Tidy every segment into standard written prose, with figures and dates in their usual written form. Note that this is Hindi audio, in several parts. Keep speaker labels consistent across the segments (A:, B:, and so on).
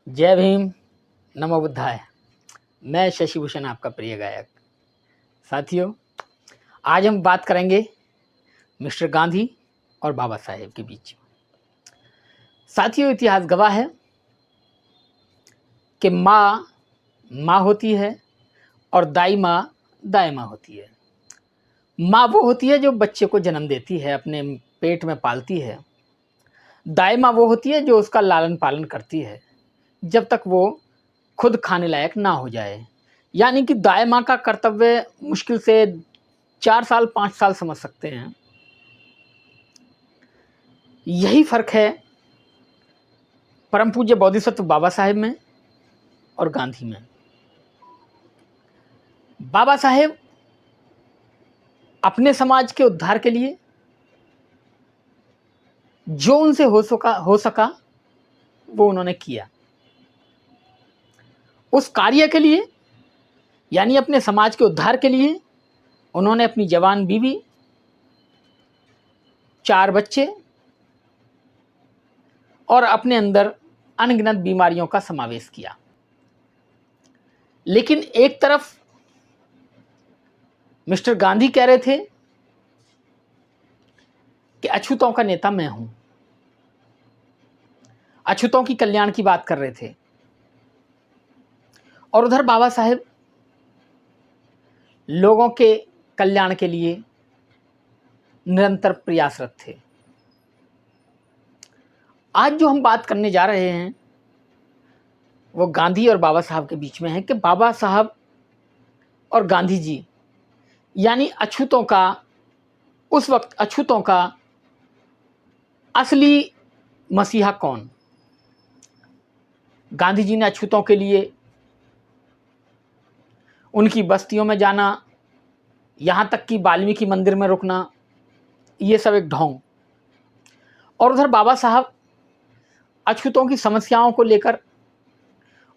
A: जय भीम, नमो बुद्धाय। मैं शशि भूषण आपका प्रिय गायक। साथियों, आज हम बात करेंगे मिस्टर गांधी और बाबा साहेब के बीच। साथियों, इतिहास गवाह है कि माँ माँ होती है और दाई माँ होती है। माँ वो होती है जो बच्चे को जन्म देती है, अपने पेट में पालती है। दाई माँ वो होती है जो उसका लालन पालन करती है जब तक वो खुद खाने लायक ना हो जाए। यानी कि दाई माँ का कर्तव्य मुश्किल से 4 साल 5 साल समझ सकते हैं। यही फर्क है परम पूज्य बोधिसत्व बाबा साहेब में और गांधी में। बाबा साहेब अपने समाज के उद्धार के लिए जो उनसे हो सका वो उन्होंने किया। उस कार्य के लिए, यानी अपने समाज के उद्धार के लिए, उन्होंने अपनी जवान बीवी, 4 बच्चे और अपने अंदर अनगिनत बीमारियों का समावेश किया। लेकिन एक तरफ मिस्टर गांधी कह रहे थे कि अछूतों का नेता मैं हूं, अछूतों की कल्याण की बात कर रहे थे, और उधर बाबा साहेब लोगों के कल्याण के लिए निरंतर प्रयासरत थे। आज जो हम बात करने जा रहे हैं वो गांधी और बाबा साहब के बीच में है कि बाबा साहब और गांधी जी, यानी अछूतों का, उस वक्त अछूतों का असली मसीहा कौन। गांधी जी ने अछूतों के लिए उनकी बस्तियों में जाना, यहां तक कि वाल्मीकि मंदिर में रुकना, ये सब एक ढोंग। और उधर बाबा साहब अछूतों की समस्याओं को लेकर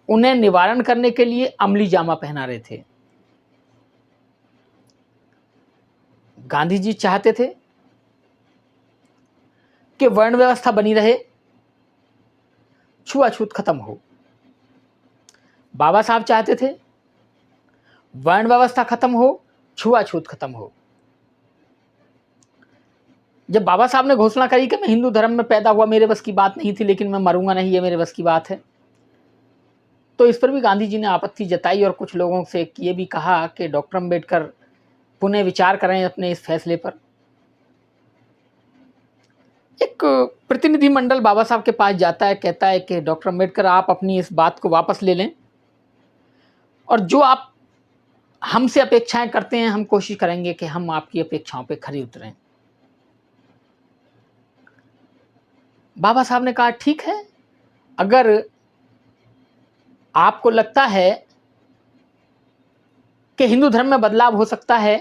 A: उन्हें निवारण करने के लिए अमली जामा पहना रहे थे। गांधी जी चाहते थे कि वर्ण व्यवस्था बनी रहे, छुआछूत खत्म हो। बाबा साहब चाहते थे वर्ण व्यवस्था खत्म हो, छुआछूत खत्म हो। जब बाबा साहब ने घोषणा करी कि मैं हिंदू धर्म में पैदा हुआ, मेरे बस की बात नहीं थी, लेकिन मैं मरूंगा नहीं, ये मेरे बस की बात है, तो इस पर भी गांधी जी ने आपत्ति जताई और कुछ लोगों से ये भी कहा कि डॉक्टर अंबेडकर पुनः विचार करें अपने इस फैसले पर। एक प्रतिनिधि मंडल बाबा साहब के पास जाता है, कहता है कि डॉक्टर अंबेडकर, आप अपनी इस बात को वापस ले लें और जो आप हमसे अपेक्षाएं करते हैं, हम कोशिश करेंगे कि हम आपकी अपेक्षाओं पे खरी उतरें। बाबा साहब ने कहा, ठीक है, अगर आपको लगता है कि हिंदू धर्म में बदलाव हो सकता है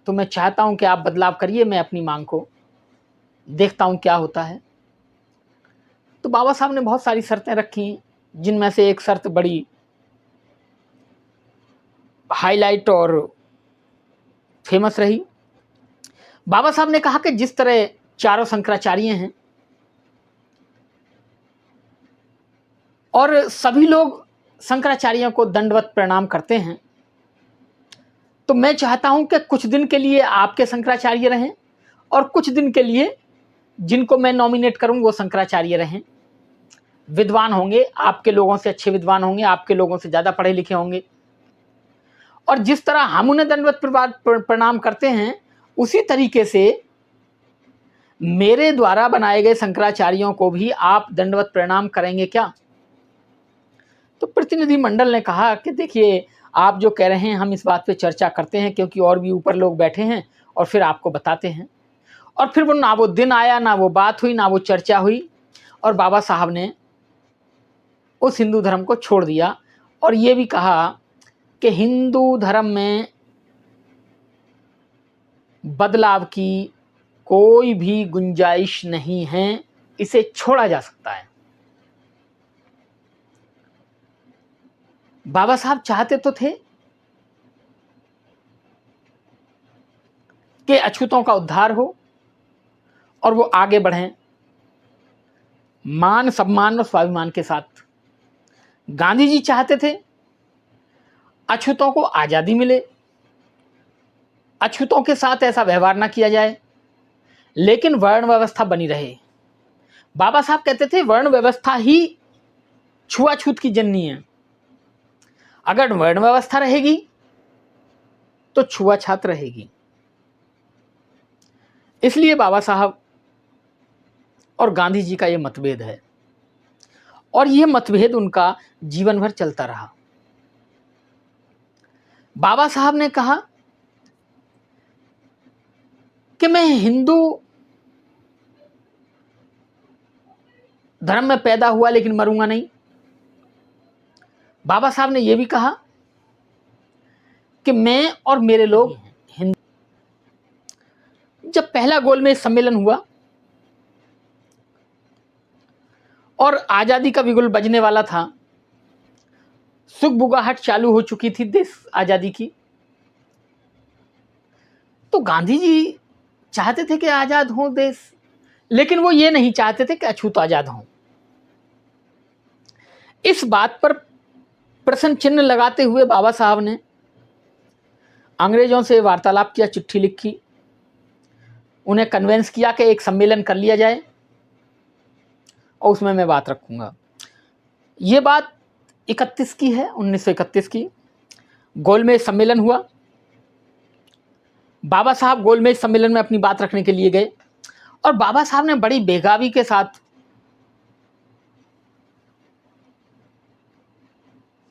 A: तो मैं चाहता हूं कि आप बदलाव करिए, मैं अपनी मांग को देखता हूं क्या होता है। तो बाबा साहब ने बहुत सारी शर्तें रखी, जिनमें से एक शर्त बड़ी हाईलाइट और फेमस रही। बाबा साहब ने कहा कि जिस तरह चारों शंकराचार्य हैं और सभी लोग शंकराचार्यों को दंडवत प्रणाम करते हैं, तो मैं चाहता हूं कि कुछ दिन के लिए आपके शंकराचार्य रहें और कुछ दिन के लिए जिनको मैं नॉमिनेट करूं वो शंकराचार्य रहें। विद्वान होंगे, आपके लोगों से अच्छे विद्वान होंगे, आपके लोगों से ज्यादा पढ़े लिखे होंगे, और जिस तरह हम उन्हें दंडवत प्रणाम करते हैं, उसी तरीके से मेरे द्वारा बनाए गए शंकराचार्यों को भी आप दंडवत प्रणाम करेंगे क्या। तो प्रतिनिधि मंडल ने कहा कि देखिए, आप जो कह रहे हैं हम इस बात पे चर्चा करते हैं, क्योंकि और भी ऊपर लोग बैठे हैं, और फिर आपको बताते हैं। और फिर वो ना वो दिन आया, ना वो बात हुई, ना वो चर्चा हुई, और बाबा साहब ने उस हिंदू धर्म को छोड़ दिया और ये भी कहा कि हिंदू धर्म में बदलाव की कोई भी गुंजाइश नहीं है, इसे छोड़ा जा सकता है। बाबा साहब चाहते तो थे कि अछूतों का उद्धार हो और वो आगे बढ़ें, मान सम्मान और स्वाभिमान के साथ। गांधी जी चाहते थे अछूतों को आजादी मिले, अछूतों के साथ ऐसा व्यवहार ना किया जाए, लेकिन वर्ण व्यवस्था बनी रहे। बाबा साहब कहते थे वर्ण व्यवस्था ही छुआछूत की जननी है। अगर वर्ण व्यवस्था रहेगी तो छुआछूत रहेगी। इसलिए बाबा साहब और गांधी जी का यह मतभेद है, और यह मतभेद उनका जीवन भर चलता रहा। बाबा साहब ने कहा कि मैं हिंदू धर्म में पैदा हुआ लेकिन मरूंगा नहीं। बाबा साहब ने यह भी कहा कि मैं और मेरे लोग हिंदू। जब पहला गोलमेज सम्मेलन हुआ और आजादी का बिगुल बजने वाला था, सुगबुगाहट चालू हो चुकी थी देश आजादी की, तो गांधी जी चाहते थे कि आजाद हो देश, लेकिन वो ये नहीं चाहते थे कि अछूत आजाद हो। इस बात पर प्रश्न चिन्ह लगाते हुए बाबा साहब ने अंग्रेजों से वार्तालाप किया, चिट्ठी लिखी, उन्हें कन्वेंस किया कि एक सम्मेलन कर लिया जाए और उसमें मैं बात रखूंगा। ये बात 1931 की गोलमेज सम्मेलन हुआ। बाबा साहब गोलमेज सम्मेलन में अपनी बात रखने के लिए गए और बाबा साहब ने बड़ी बेगावी के साथ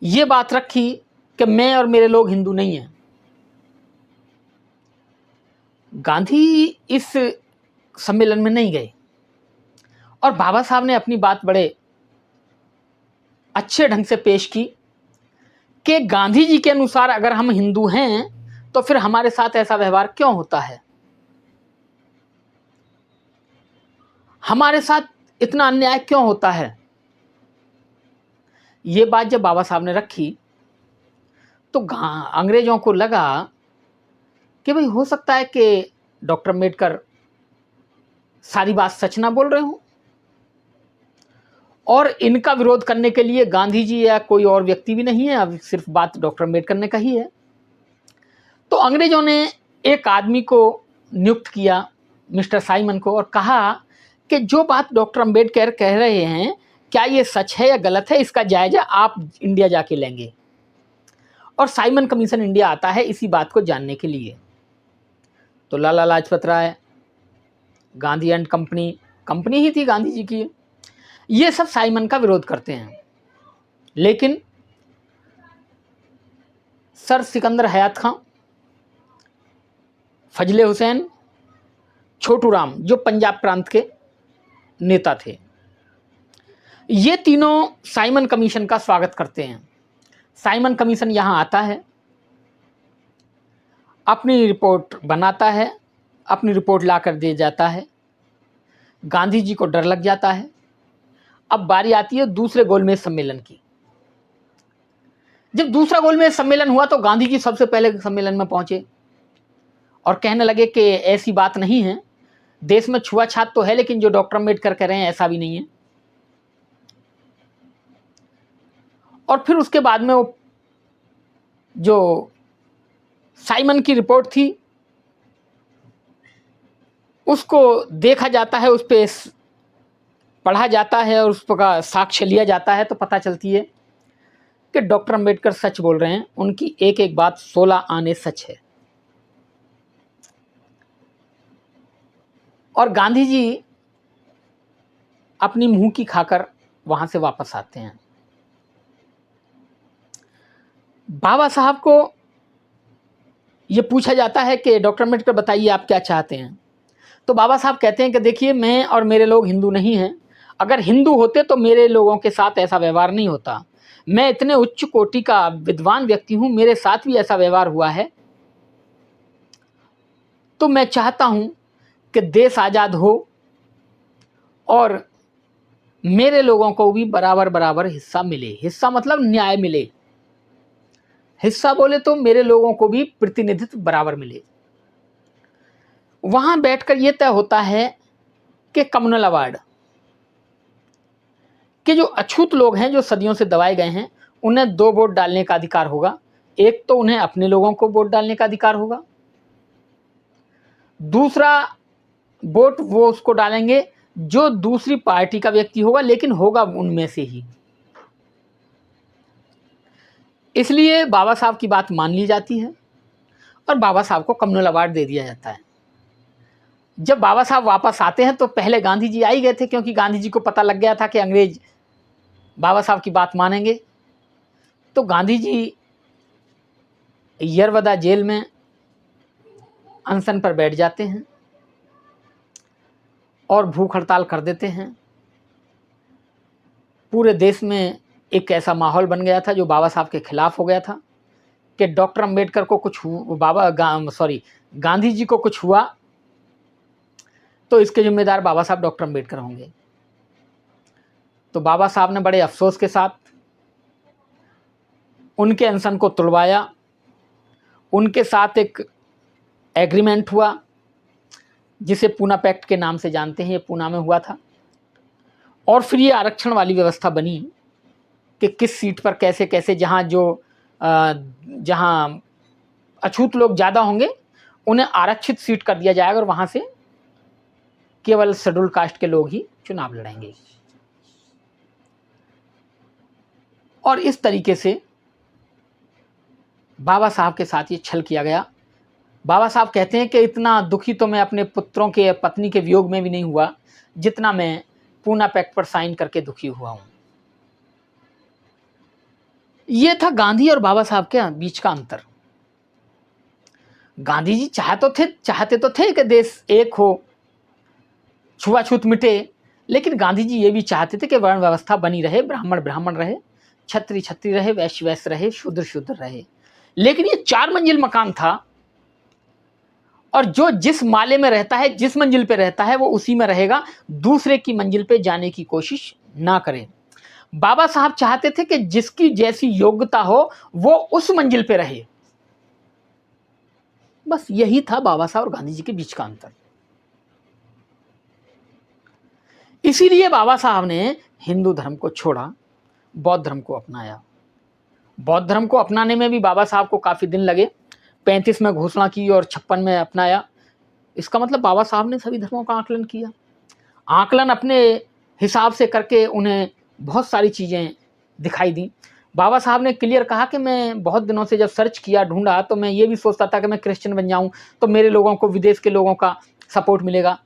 A: ये बात रखी कि मैं और मेरे लोग हिंदू नहीं हैं। गांधी इस सम्मेलन में नहीं गए और बाबा साहब ने अपनी बात बड़े अच्छे ढंग से पेश की कि गांधी जी के अनुसार अगर हम हिंदू हैं तो फिर हमारे साथ ऐसा व्यवहार क्यों होता है, हमारे साथ इतना अन्याय क्यों होता है। ये बात जब बाबा साहब ने रखी तो अंग्रेजों को लगा कि भाई हो सकता है कि डॉक्टर अम्बेडकर सारी बात सच ना बोल रहे हो, और इनका विरोध करने के लिए गांधी जी या कोई और व्यक्ति भी नहीं है, अब सिर्फ बात डॉक्टर अम्बेडकर ने कही है। तो अंग्रेजों ने एक आदमी को नियुक्त किया, मिस्टर साइमन को, और कहा कि जो बात डॉक्टर अम्बेडकर कह रहे हैं क्या ये सच है या गलत है, इसका जायजा आप इंडिया जाके लेंगे। और साइमन कमीशन इंडिया आता है इसी बात को जानने के लिए। तो लाला लाजपत राय, गांधी एंड कंपनी ही थी गांधी जी की, ये सब साइमन का विरोध करते हैं। लेकिन सर सिकंदर हयात खां, फजले हुसैन, छोटू राम जो पंजाब प्रांत के नेता थे, ये तीनों साइमन कमीशन का स्वागत करते हैं। साइमन कमीशन यहां आता है, अपनी रिपोर्ट बनाता है, अपनी रिपोर्ट लाकर दे जाता है। गांधी जी को डर लग जाता है। अब बारी आती है दूसरे गोलमेज सम्मेलन की। जब दूसरा गोलमेज सम्मेलन हुआ तो गांधी जी सबसे पहले सम्मेलन में पहुंचे और कहने लगे कि ऐसी बात नहीं है, देश में छुआछूत तो है लेकिन जो डॉक्टर अम्बेडकर कह रहे हैं ऐसा भी नहीं है। और फिर उसके बाद में वो जो साइमन की रिपोर्ट थी उसको देखा जाता है, उस पर पढ़ा जाता है और उस पर साक्ष्य लिया जाता है, तो पता चलती है कि डॉक्टर अम्बेडकर सच बोल रहे हैं। उनकी एक एक बात 16 आने सच है। और गांधी जी अपनी मुंह की खाकर वहां से वापस आते हैं। बाबा साहब को यह पूछा जाता है कि डॉक्टर अम्बेडकर बताइए आप क्या चाहते हैं। तो बाबा साहब कहते हैं कि देखिए मैं और मेरे लोग हिंदू नहीं हैं, अगर हिंदू होते तो मेरे लोगों के साथ ऐसा व्यवहार नहीं होता। मैं इतने उच्च कोटि का विद्वान व्यक्ति हूं, मेरे साथ भी ऐसा व्यवहार हुआ है, तो मैं चाहता हूं कि देश आजाद हो और मेरे लोगों को भी बराबर बराबर हिस्सा मिले। हिस्सा मतलब न्याय मिले, हिस्सा बोले तो मेरे लोगों को भी प्रतिनिधित्व बराबर मिले। वहां बैठकर यह तय होता है कि कम्युनल अवार्ड, कि जो अछूत लोग हैं, जो सदियों से दबाए गए हैं, उन्हें 2 वोट डालने का अधिकार होगा। एक तो उन्हें अपने लोगों को वोट डालने का अधिकार होगा, दूसरा वोट वो उसको डालेंगे जो दूसरी पार्टी का व्यक्ति होगा, लेकिन होगा उनमें से ही। इसलिए बाबा साहब की बात मान ली जाती है और बाबा साहब को कम्युनल अवार्ड दे दिया जाता है। जब बाबा साहब वापस आते हैं तो पहले गांधी जी आ ही गए थे, क्योंकि गांधी जी को पता लग गया था कि अंग्रेज बाबा साहब की बात मानेंगे। तो गांधी जी यरवदा जेल में अनशन पर बैठ जाते हैं और भूख हड़ताल कर देते हैं। पूरे देश में एक ऐसा माहौल बन गया था जो बाबा साहब के खिलाफ हो गया था कि डॉक्टर अंबेडकर को कुछ गांधी जी को कुछ हुआ तो इसके जिम्मेदार बाबा साहब डॉक्टर अंबेडकर होंगे। तो बाबा साहब ने बड़े अफसोस के साथ उनके अनशन को तुड़वाया। उनके साथ एक एग्रीमेंट हुआ जिसे पूना पैक्ट के नाम से जानते हैं, ये पूना में हुआ था। और फिर ये आरक्षण वाली व्यवस्था बनी कि किस सीट पर कैसे कैसे, जहाँ अछूत लोग ज़्यादा होंगे उन्हें आरक्षित सीट कर दिया जाएगा और वहाँ से केवल शेड्यूल कास्ट के लोग ही चुनाव लड़ेंगे। और इस तरीके से बाबा साहब के साथ ये छल किया गया। बाबा साहब कहते हैं कि इतना दुखी तो मैं अपने पुत्रों के पत्नी के वियोग में भी नहीं हुआ जितना मैं पूना पैक्ट पर साइन करके दुखी हुआ हूं। यह था गांधी और बाबा साहब के बीच का अंतर। गांधी जी चाहते तो थे कि देश एक हो, छुआछूत मिटे, लेकिन गांधी जी ये भी चाहते थे कि वर्ण व्यवस्था बनी रहे, ब्राह्मण ब्राह्मण रहे, छत्री छत्री रहे, वैश्य वैश्य रहे, शूद्र शूद्र रहे। लेकिन ये 4 मंजिल मकान था और जो जिस माले में रहता है, जिस मंजिल पे रहता है, वो उसी में रहेगा, दूसरे की मंजिल पे जाने की कोशिश ना करे। बाबा साहब चाहते थे कि जिसकी जैसी योग्यता हो वो उस मंजिल पे रहे। बस यही था बाबा साहब और गांधी जी के बीच का अंतर। इसीलिए बाबा साहब ने हिंदू धर्म को छोड़ा, बौद्ध धर्म को अपनाया। बौद्ध धर्म को अपनाने में भी बाबा साहब को काफी दिन लगे। 35 में घोषणा की और 56 में अपनाया। इसका मतलब बाबा साहब ने सभी धर्मों का आकलन किया, आकलन अपने हिसाब से करके उन्हें बहुत सारी चीजें दिखाई दी। बाबा साहब ने क्लियर कहा कि मैं बहुत दिनों से जब सर्च किया, ढूंढा, तो मैं ये भी सोचता था कि मैं क्रिश्चियन बन जाऊं तो मेरे लोगों को, विदेश के लोगों का सपोर्ट मिलेगा।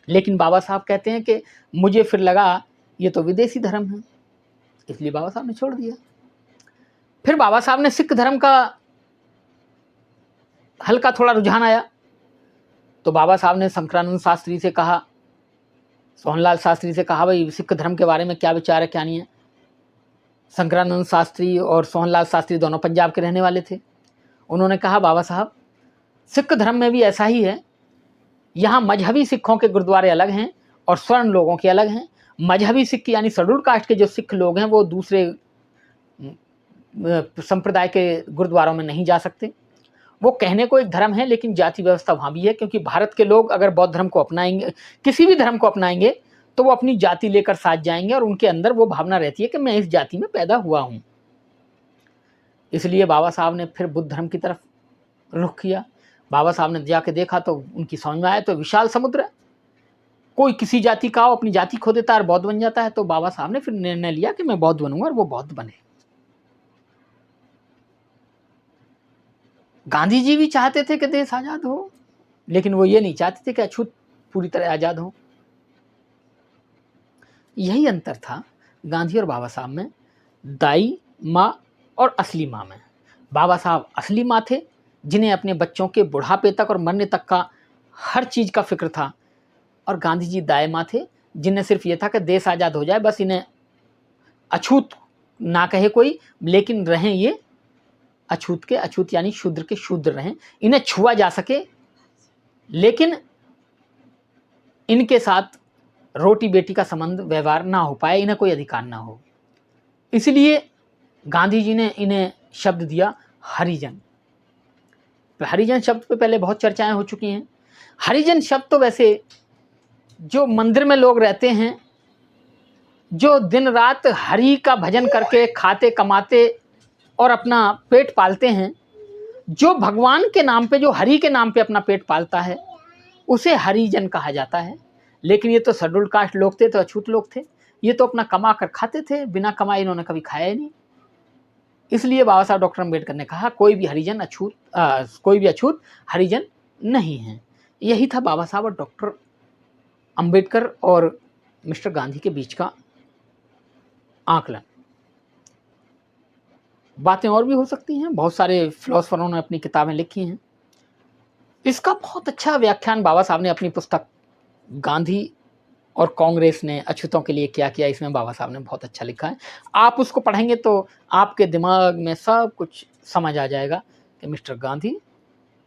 A: लेकिन बाबा साहब कहते हैं कि मुझे फिर लगा ये तो विदेशी धर्म है, इसलिए बाबा साहब ने छोड़ दिया। फिर बाबा साहब ने सिख धर्म का हल्का थोड़ा रुझान आया तो बाबा साहब ने शंकरानंद शास्त्री से कहा, सोहनलाल शास्त्री से कहा, भाई सिख धर्म के बारे में क्या विचार है, क्या नहीं है। शंकरानंद शास्त्री और सोहनलाल शास्त्री दोनों पंजाब के रहने वाले थे। उन्होंने कहा, बाबा साहब सिख धर्म में भी ऐसा ही है, यहाँ मजहबी सिखों के गुरुद्वारे अलग हैं और स्वर्ण लोगों के अलग हैं। मजहबी सिख यानी शेड्यूल कास्ट के जो सिख लोग हैं वो दूसरे संप्रदाय के गुरुद्वारों में नहीं जा सकते। वो कहने को एक धर्म है लेकिन जाति व्यवस्था वहाँ भी है, क्योंकि भारत के लोग अगर बौद्ध धर्म को अपनाएंगे, किसी भी धर्म को अपनाएंगे, तो वो अपनी जाति लेकर साथ जाएंगे और उनके अंदर वो भावना रहती है कि मैं इस जाति में पैदा हुआ हूँ। इसलिए बाबा साहब ने फिर बुद्ध धर्म की तरफ रुख किया। बाबा साहब ने जाके देखा तो उनकी समझ में आया तो विशाल समुद्र है, कोई किसी जाति का हो, अपनी जाति खो देता है और बौद्ध बन जाता है। तो बाबा साहब ने फिर निर्णय लिया कि मैं बौद्ध बनूंगा और वो बौद्ध बने। गांधी जी भी चाहते थे कि देश आजाद हो, लेकिन वो ये नहीं चाहते थे कि अछूत पूरी तरह आजाद हो। यही अंतर था गांधी और बाबा साहब में, दाई माँ और असली माँ में। बाबा साहब असली माँ थे जिन्हें अपने बच्चों के बुढ़ापे तक और मरने तक का हर चीज का फिक्र था, और गांधी जी दाई माँ थे जिन्हें सिर्फ ये था कि देश आजाद हो जाए, बस इन्हें अछूत ना कहे कोई, लेकिन रहें ये अछूत के अछूत यानी शूद्र के शूद्र रहें, इन्हें छुआ जा सके लेकिन इनके साथ रोटी बेटी का संबंध व्यवहार ना हो पाए, इन्हें कोई अधिकार ना हो। इसलिए गांधी जी ने इन्हें शब्द दिया हरिजन। हरिजन शब्द पे पहले बहुत चर्चाएं हो चुकी हैं। हरिजन शब्द तो वैसे जो मंदिर में लोग रहते हैं जो दिन रात हरि का भजन करके खाते कमाते और अपना पेट पालते हैं, जो भगवान के नाम पे, जो हरि के नाम पे अपना पेट पालता है, उसे हरिजन कहा जाता है। लेकिन ये तो शेड्यूल कास्ट लोग थे, तो अछूत लोग थे, ये तो अपना कमा कर खाते थे, बिना कमाए इन्होंने कभी खाया ही नहीं। इसलिए बाबा साहब डॉक्टर अम्बेडकर ने कहा कोई भी अछूत हरिजन नहीं है। यही था बाबा साहब और डॉक्टर अम्बेडकर और मिस्टर गांधी के बीच का आकलन। बातें और भी हो सकती हैं, बहुत सारे फिलोसफरों ने अपनी किताबें लिखी हैं। इसका बहुत अच्छा व्याख्यान बाबा साहब ने अपनी पुस्तक गांधी और कांग्रेस ने अछूतों के लिए क्या किया, इसमें बाबा साहब ने बहुत अच्छा लिखा है। आप उसको पढ़ेंगे तो आपके दिमाग में सब कुछ समझ आ जाएगा कि मिस्टर गांधी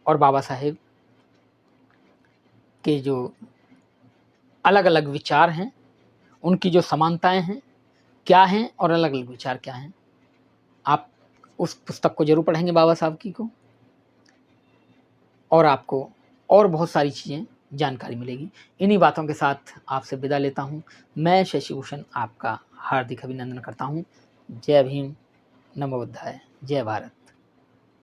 A: और बाबा साहेब के जो अलग अलग विचार हैं, उनकी जो समानताएं हैं क्या हैं और अलग अलग विचार क्या हैं। आप उस पुस्तक को जरूर पढ़ेंगे बाबा साहब की को, और आपको और बहुत सारी चीज़ें जानकारी मिलेगी। इन्हीं बातों के साथ आपसे विदा लेता हूँ। मैं शशि भूषण आपका हार्दिक अभिनंदन करता हूँ। जय भीम, नमो बुद्धाय, जय भारत।